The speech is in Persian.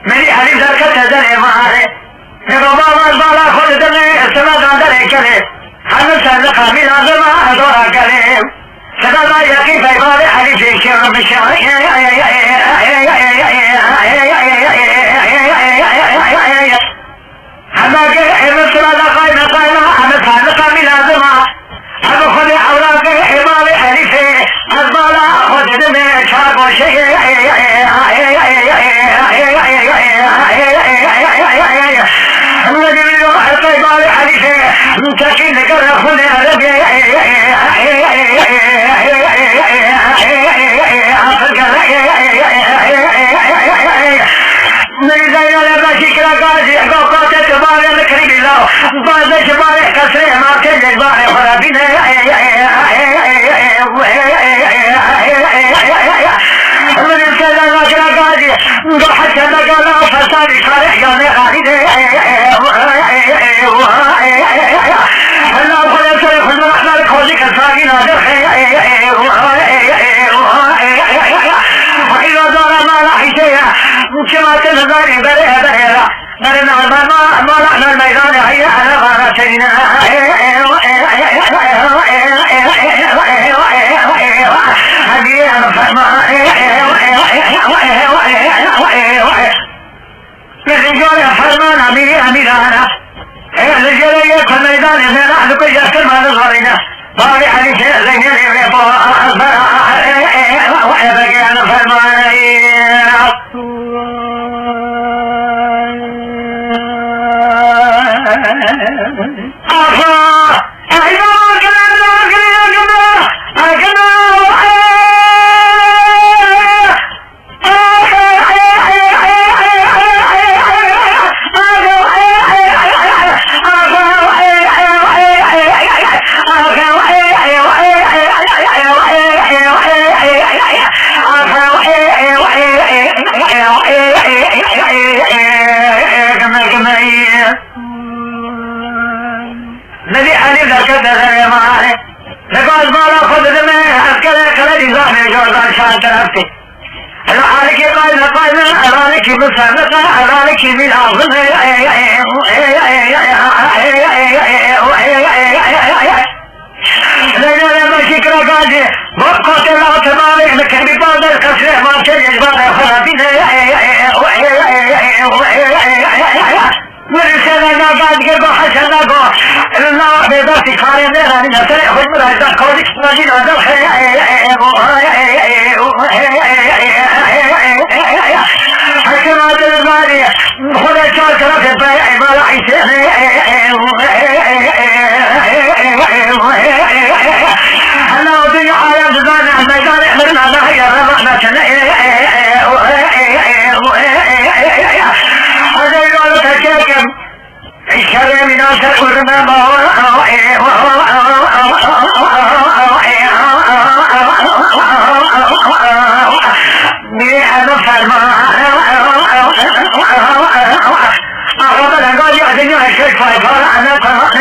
میری حریف در کت زنه ماره نگاه بالا خود دنه سمت آدره کره همه سرد قامی لازم آدورا کره صدا ما یکی پیبال حریفی که رو بشه همه که همه سمت قایم همه سرد قامی لازم همه خود اوراق حبال حریفی از بالا خود دنه چار باشه تاكين قرب خذ ربي نيزايا لما شكرا قاضي قوقات تباري مكري الله بعد شباري كسري ما كل باري خرابين من الكلام قرا قاضي حتى نقال فساد صالح يا غالي الله خلق خذ الرحمن خوزك الفاقين هذا وإذا دار ما راح يسيا كما تنظري بريها برنا ما رحنا الميدان هيا أنا غارتنا هذه أنا فرما للرجال فرمان أميرانا الرجال يكون ميدان إذا نحن كل يسكن ما نظرنا باري حديث زين ويبقى أنا فرمان نبي حليف لك يا معاني نقول بالا خذ دمي أذكر نظام جوزان شان ترفتي أرانك قائل أرانك مسابقة أرانك من أظن لما شكرا قاضي وقت الله تبارك مكربي بعض الكسر ما تجد بعض خرابين ورسالنا بعد قلبه حسنا قو الله بيضاتي خارين لنا من أسرع خذ مرهزة قولك سنجين هذا حسنا دلباري خذ الشاكرة في البيع ما لا يسيني أنا ودي حياة زبانا الميدان احمرنا ظهير رمعنا سنة هذا يقول تشاكم الشر من أسر ورمى أنا فرما أغضب الأنقاض يعزني الشيء فايفار أنا فرما